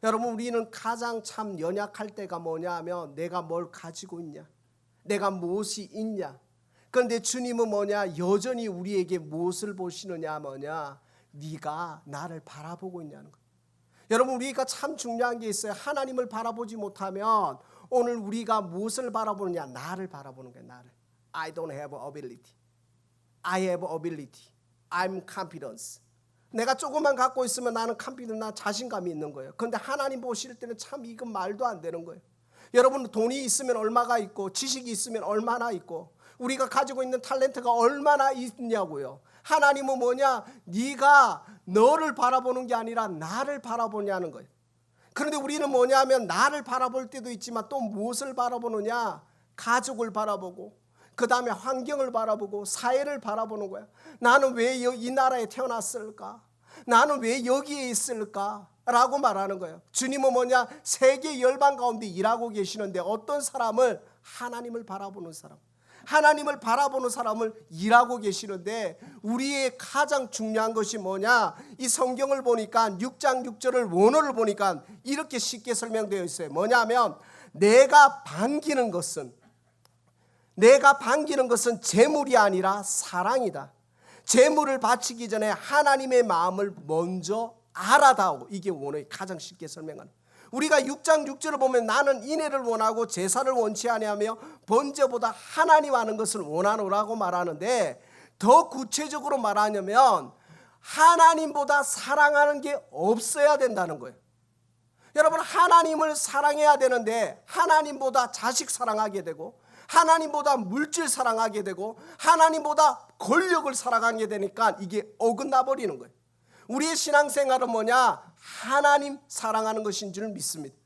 여러분, 우리는 가장 참 연약할 때가 뭐냐 하면 내가 뭘 가지고 있냐, 내가 무엇이 있냐. 그런데 주님은 뭐냐, 여전히 우리에게 무엇을 보시느냐 뭐냐, 네가 나를 바라보고 있냐는 거예요. 여러분, 우리가 참 중요한 게 있어요. 하나님을 바라보지 못하면 오늘 우리가 무엇을 바라보느냐, 나를 바라보는 거예요. 나를. I don't have ability. I have ability. I'm confidence. 내가 조금만 갖고 있으면 나는 confidence, 나 자신감이 있는 거예요. 그런데 하나님 보실 때는 참 이건 말도 안 되는 거예요. 여러분, 돈이 있으면 얼마가 있고 지식이 있으면 얼마나 있고 우리가 가지고 있는 탤런트가 얼마나 있냐고요. 하나님은 뭐냐, 네가 너를 바라보는 게 아니라 나를 바라보냐는 거예요. 그런데 우리는 뭐냐면 나를 바라볼 때도 있지만 또 무엇을 바라보느냐, 가족을 바라보고 그 다음에 환경을 바라보고 사회를 바라보는 거야. 나는 왜 이 나라에 태어났을까? 나는 왜 여기에 있을까? 라고 말하는 거예요. 주님은 뭐냐, 세계 열방 가운데 일하고 계시는데 어떤 사람을, 하나님을 바라보는 사람, 하나님을 바라보는 사람을 일하고 계시는데 우리의 가장 중요한 것이 뭐냐, 이 성경을 보니까 6장 6절을 원어를 보니까 이렇게 쉽게 설명되어 있어요. 뭐냐면 내가 반기는 것은 재물이 아니라 사랑이다. 재물을 바치기 전에 하나님의 마음을 먼저 알아다오. 이게 원어의 가장 쉽게 설명하는. 우리가 6장 6절을 보면 나는 인애를 원하고 제사를 원치 아니하며 번제보다 하나님 아는 것을 원하노라고 말하는데, 더 구체적으로 말하냐면 하나님보다 사랑하는 게 없어야 된다는 거예요. 여러분, 하나님을 사랑해야 되는데 하나님보다 자식 사랑하게 되고 하나님보다 물질 사랑하게 되고 하나님보다 권력을 사랑하게 되니까 이게 어긋나 버리는 거예요. 우리의 신앙생활은 뭐냐, 하나님 사랑하는 것인 줄 믿습니다.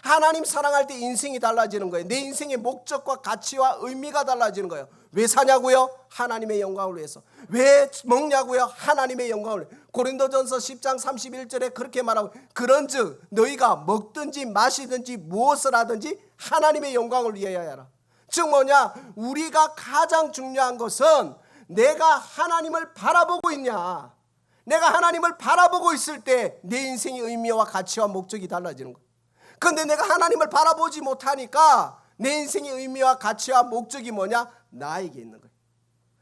하나님 사랑할 때 인생이 달라지는 거예요. 내 인생의 목적과 가치와 의미가 달라지는 거예요. 왜 사냐고요? 하나님의 영광을 위해서. 왜 먹냐고요? 하나님의 영광을 위해서. 고린도전서 10장 31절에 그렇게 말하고, 그런즉 너희가 먹든지 마시든지 무엇을 하든지 하나님의 영광을 위하여 하라. 즉 뭐냐, 우리가 가장 중요한 것은 내가 하나님을 바라보고 있냐. 내가 하나님을 바라보고 있을 때 내 인생의 의미와 가치와 목적이 달라지는 거예요. 그런데 내가 하나님을 바라보지 못하니까 내 인생의 의미와 가치와 목적이 뭐냐, 나에게 있는 거예요.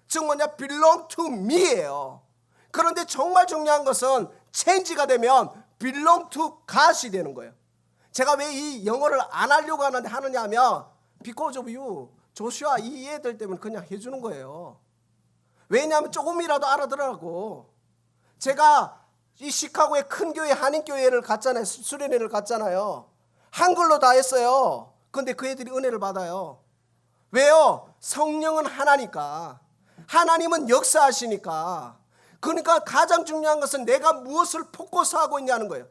즉 뭐냐, belong to me예요. 그런데 정말 중요한 것은 체인지가 되면 belong to God이 되는 거예요. 제가 왜 이 영어를 안 하려고 하느냐 하면 because of you, 조슈아 이 애들 때문에 그냥 해주는 거예요. 왜냐하면 조금이라도 알아들으라고. 제가 이 시카고의 큰 교회 한인교회를 갔잖아요. 수련회를 갔잖아요. 한글로 다 했어요. 그런데 그 애들이 은혜를 받아요. 왜요? 성령은 하나니까. 하나님은 역사하시니까. 그러니까 가장 중요한 것은 내가 무엇을 포커스하고 있냐는 거예요.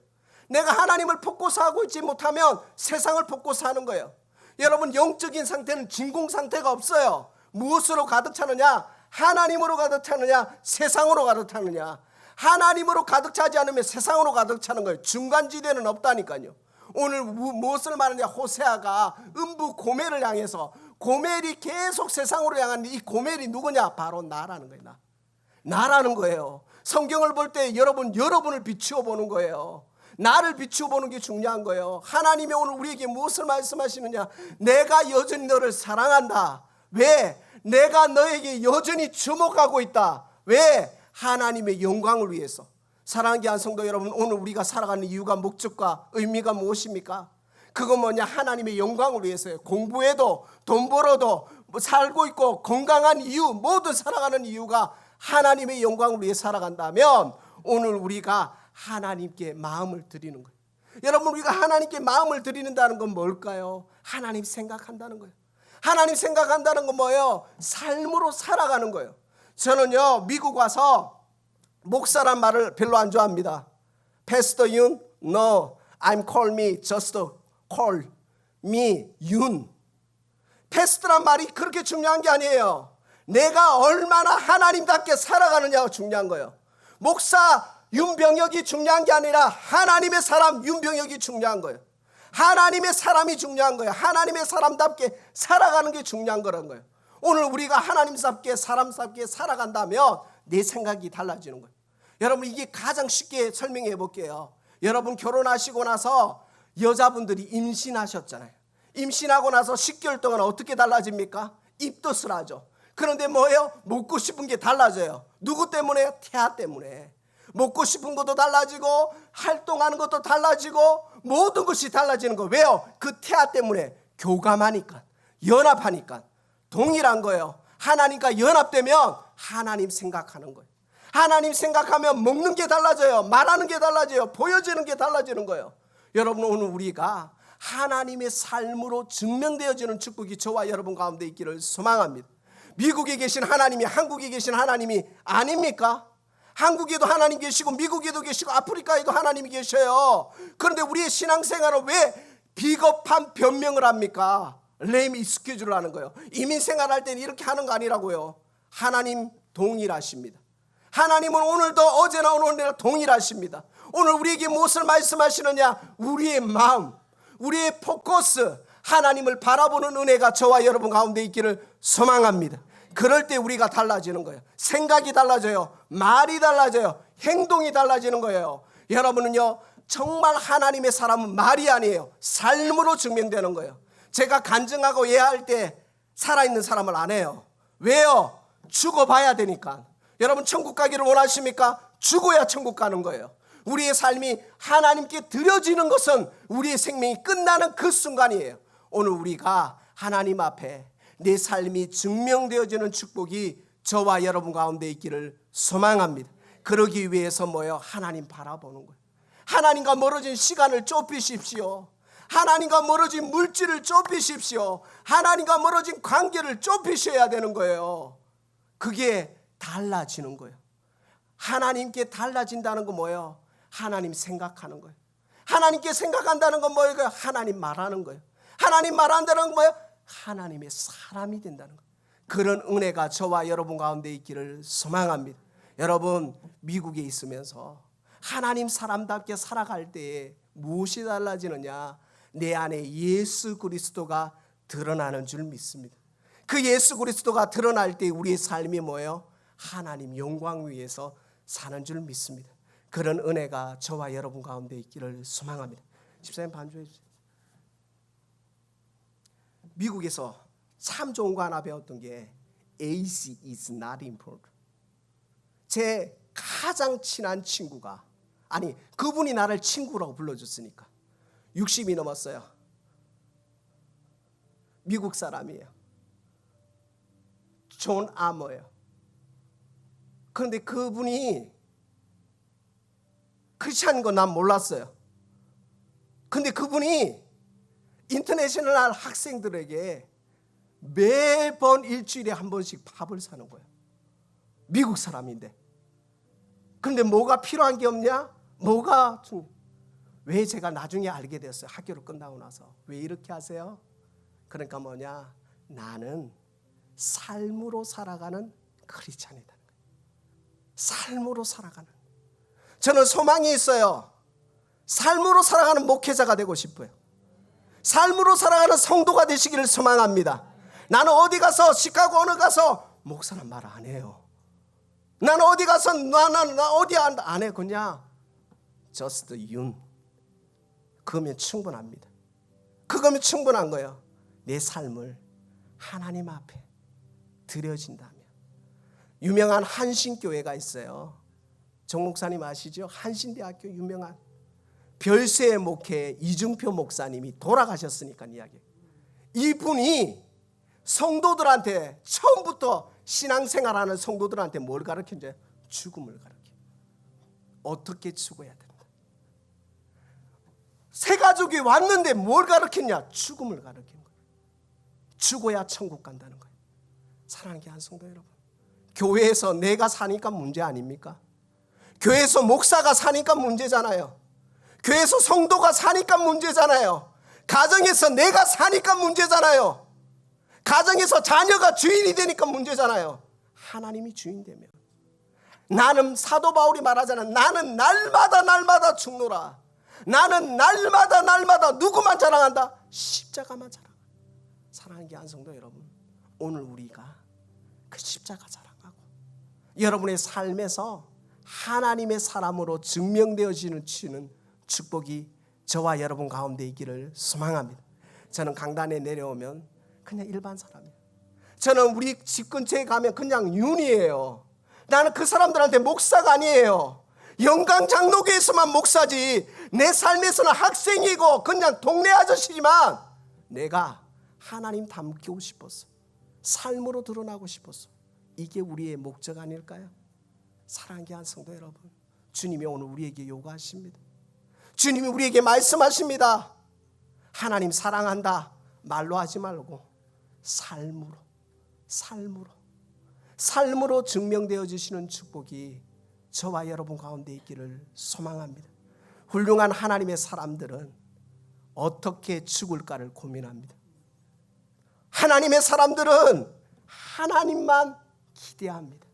내가 하나님을 포커스하고 있지 못하면 세상을 포커스하는 거예요. 여러분, 영적인 상태는 진공 상태가 없어요. 무엇으로 가득 차느냐? 하나님으로 가득 차느냐? 세상으로 가득 차느냐? 하나님으로 가득 차지 않으면 세상으로 가득 차는 거예요. 중간지대는 없다니까요. 오늘 무엇을 말하냐, 호세아가 음부 고멜을 향해서, 고멜이 계속 세상으로 향하는데 이 고멜이 누구냐? 바로 나라는 거예요. 나라는 거예요. 성경을 볼 때 여러분을 비추어 보는 거예요. 나를 비추어 보는 게 중요한 거예요. 하나님이 오늘 우리에게 무엇을 말씀하시느냐? 내가 여전히 너를 사랑한다. 왜? 내가 너에게 여전히 주목하고 있다. 왜? 하나님의 영광을 위해서. 사랑하는 귀한 성도 여러분, 오늘 우리가 살아가는 이유가, 목적과 의미가 무엇입니까? 그건 뭐냐? 하나님의 영광을 위해서요. 공부해도 돈 벌어도 살고 있고 건강한 이유, 모든 살아가는 이유가 하나님의 영광을 위해 살아간다면 오늘 우리가 하나님께 마음을 드리는 거예요. 여러분, 우리가 하나님께 마음을 드리는다는 건 뭘까요? 하나님 생각한다는 거예요. 하나님 생각한다는 건 뭐예요? 삶으로 살아가는 거예요. 저는요, 미국 와서 목사란 말을 별로 안 좋아합니다. Pastor Yun, no, I'm call me, just call me Yun. 패스트란 말이 그렇게 중요한 게 아니에요. 내가 얼마나 하나님답게 살아가느냐가 중요한 거예요. 목사 윤병혁이 중요한 게 아니라 하나님의 사람 윤병혁이 중요한 거예요. 하나님의 사람이 중요한 거예요. 하나님의 사람답게 살아가는 게 중요한 거라는 거예요. 오늘 우리가 하나님답게 사람답게 살아간다면 내 생각이 달라지는 거예요. 여러분, 이게 가장 쉽게 설명해 볼게요. 여러분, 결혼하시고 나서 여자분들이 임신하셨잖아요. 임신하고 나서 10개월 동안 어떻게 달라집니까? 입덧을 하죠. 그런데 뭐예요? 먹고 싶은 게 달라져요. 누구 때문에? 태아 때문에. 먹고 싶은 것도 달라지고 활동하는 것도 달라지고 모든 것이 달라지는 거예요. 왜요? 그 태아 때문에 교감하니까, 연합하니까. 동일한 거예요. 하나님과 연합되면 하나님 생각하는 거예요. 하나님 생각하면 먹는 게 달라져요. 말하는 게 달라져요. 보여지는 게 달라지는 거예요. 여러분, 오늘 우리가 하나님의 삶으로 증명되어지는 축복이 저와 여러분 가운데 있기를 소망합니다. 미국에 계신 하나님이 한국에 계신 하나님이 아닙니까? 한국에도 하나님 계시고 미국에도 계시고 아프리카에도 하나님이 계셔요. 그런데 우리의 신앙생활은 왜 비겁한 변명을 합니까? 레임 익스큐즈를 하는 거예요. 이민 생활할 때는 이렇게 하는 거 아니라고요. 하나님 동일하십니다. 하나님은 오늘도 어제나 오늘이나 동일하십니다. 오늘 우리에게 무엇을 말씀하시느냐? 우리의 마음, 우리의 포커스, 하나님을 바라보는 은혜가 저와 여러분 가운데 있기를 소망합니다. 그럴 때 우리가 달라지는 거예요. 생각이 달라져요. 말이 달라져요. 행동이 달라지는 거예요. 여러분은요, 정말 하나님의 사람은 말이 아니에요. 삶으로 증명되는 거예요. 제가 간증하고 예할 때 살아있는 사람을 안 해요. 왜요? 죽어봐야 되니까. 여러분, 천국 가기를 원하십니까? 죽어야 천국 가는 거예요. 우리의 삶이 하나님께 드려지는 것은 우리의 생명이 끝나는 그 순간이에요. 오늘 우리가 하나님 앞에 내 삶이 증명되어지는 축복이 저와 여러분 가운데 있기를 소망합니다. 그러기 위해서 뭐예요? 하나님 바라보는 거예요. 하나님과 멀어진 시간을 좁히십시오. 하나님과 멀어진 물질을 좁히십시오. 하나님과 멀어진 관계를 좁히셔야 되는 거예요. 그게 달라지는 거예요. 하나님께 달라진다는 건 뭐예요? 하나님 생각하는 거예요. 하나님께 생각한다는 건 뭐예요? 하나님 말하는 거예요. 하나님 말한다는 건 뭐예요? 하나님의 사람이 된다는 거예요. 그런 은혜가 저와 여러분 가운데 있기를 소망합니다. 여러분, 미국에 있으면서 하나님 사람답게 살아갈 때에 무엇이 달라지느냐? 내 안에 예수 그리스도가 드러나는 줄 믿습니다. 그 예수 그리스도가 드러날 때 우리의 삶이 뭐예요? 하나님 영광 위에서 사는 줄 믿습니다. 그런 은혜가 저와 여러분 가운데 있기를 소망합니다. 집사님 반주해 주세요. 미국에서 참 좋은 거 하나 배웠던 게 AC is not important. 제 가장 친한 친구가, 아니 그분이 나를 친구라고 불러줬으니까 60이 넘었어요. 미국 사람이에요. 존 아머예요. 그런데 그분이 크리스찬인 건 난 몰랐어요. 근데 그분이 인터내셔널 학생들에게 매번 일주일에 한 번씩 밥을 사는 거예요. 미국 사람인데. 그런데 뭐가 필요한 게 없냐? 왜 제가 나중에 알게 됐어요. 학교를 끝나고 나서. 왜 이렇게 하세요? 그러니까 뭐냐? 나는 삶으로 살아가는 크리스찬이다. 삶으로 살아가는. 저는 소망이 있어요. 삶으로 살아가는 목회자가 되고 싶어요. 삶으로 살아가는 성도가 되시기를 소망합니다. 나는 어디 가서, 시카고 어느 가서 목사는 말 안 해요. 나는 어디 가서 나 어디 안 해. 그냥 just you. 그거면 충분합니다. 그거면 충분한 거예요. 내 삶을 하나님 앞에 드려진다면. 유명한 한신교회가 있어요. 정 목사님 아시죠? 한신대학교 유명한 별세의 목회 이중표 목사님이 돌아가셨으니까 이야기. 이분이 성도들한테 처음부터 신앙생활하는 성도들한테 뭘 가르쳤는지 죽음을 가르쳐. 어떻게 죽어야 된다. 새 가족이 왔는데 뭘 가르쳤냐? 죽음을 가르치는 거예요. 죽어야 천국 간다는 거예요. 사랑하는 귀한 성도 여러분, 교회에서 내가 사니까 문제 아닙니까? 교회에서 목사가 사니까 문제잖아요. 교회에서 성도가 사니까 문제잖아요. 가정에서 내가 사니까 문제잖아요. 가정에서 자녀가 주인이 되니까 문제잖아요. 하나님이 주인 되면, 나는 사도 바울이 말하잖아요. 나는 날마다 죽노라. 나는 날마다 누구만 자랑한다? 십자가만 자랑. 사랑하는 귀한 성도 여러분, 오늘 우리가 그 십자가 자랑하고 여러분의 삶에서 하나님의 사람으로 증명되어지는 축복이 저와 여러분 가운데 있기를 소망합니다. 저는 강단에 내려오면 그냥 일반 사람이에요. 저는 우리 집 근처에 가면 그냥 윤이에요. 나는 그 사람들한테 목사가 아니에요. 영광 장로교에서만 목사지, 내 삶에서는 학생이고 그냥 동네 아저씨지만 내가 하나님 닮고 싶었어. 삶으로 드러나고 싶었어. 이게 우리의 목적 아닐까요? 사랑하는 귀한 성도 여러분, 주님이 오늘 우리에게 요구하십니다. 주님이 우리에게 말씀하십니다. 하나님 사랑한다 말로 하지 말고 삶으로 증명되어 주시는 축복이 저와 여러분 가운데 있기를 소망합니다. 훌륭한 하나님의 사람들은 어떻게 죽을까를 고민합니다. 하나님의 사람들은 하나님만 기대합니다.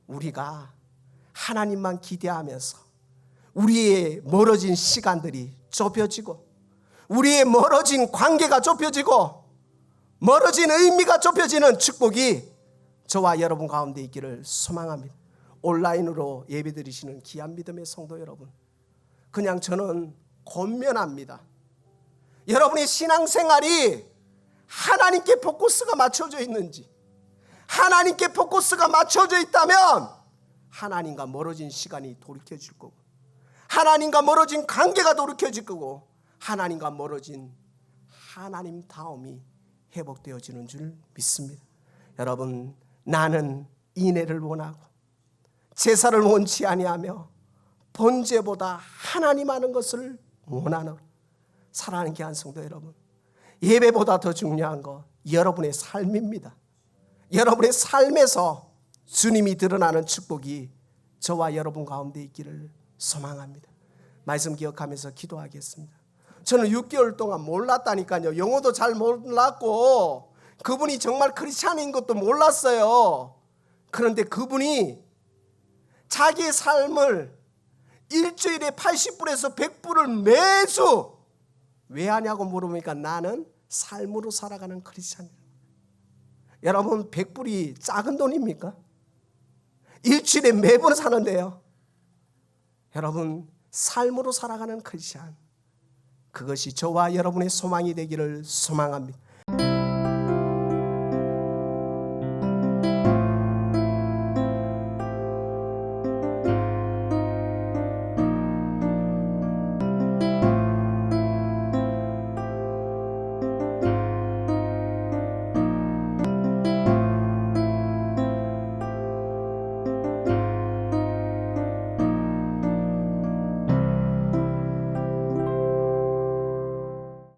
우리가 하나님만 기대하면서 우리의 멀어진 시간들이 좁혀지고, 우리의 멀어진 관계가 좁혀지고, 멀어진 의미가 좁혀지는 축복이 저와 여러분 가운데 있기를 소망합니다. 온라인으로 예배드리시는 귀한 믿음의 성도 여러분, 그냥 저는 권면합니다. 여러분의 신앙생활이 하나님께 포커스가 맞춰져 있는지, 하나님께 포커스가 맞춰져 있다면 하나님과 멀어진 시간이 돌이켜질 거고, 하나님과 멀어진 관계가 돌이켜질 거고, 하나님과 멀어진 하나님 다움이 회복되어지는 줄 믿습니다. 여러분, 나는 인애를 원하고 제사를 원치 아니하며 번제보다 하나님 하는 것을 원하는 사랑하는 귀한 성도 여러분, 예배보다 더 중요한 거 여러분의 삶입니다. 여러분의 삶에서 주님이 드러나는 축복이 저와 여러분 가운데 있기를 소망합니다. 말씀 기억하면서 기도하겠습니다. 저는 6개월 동안 몰랐다니까요. 영어도 잘 몰랐고 그분이 정말 크리스찬인 것도 몰랐어요. 그런데 그분이 자기의 삶을 일주일에 80불에서 100불을 매주 왜 하냐고 물어보니까 나는 삶으로 살아가는 크리스찬이에요. 여러분, 100불이 작은 돈입니까? 일주일에 매번 사는데요. 여러분, 삶으로 살아가는 크리스찬, 그것이 저와 여러분의 소망이 되기를 소망합니다.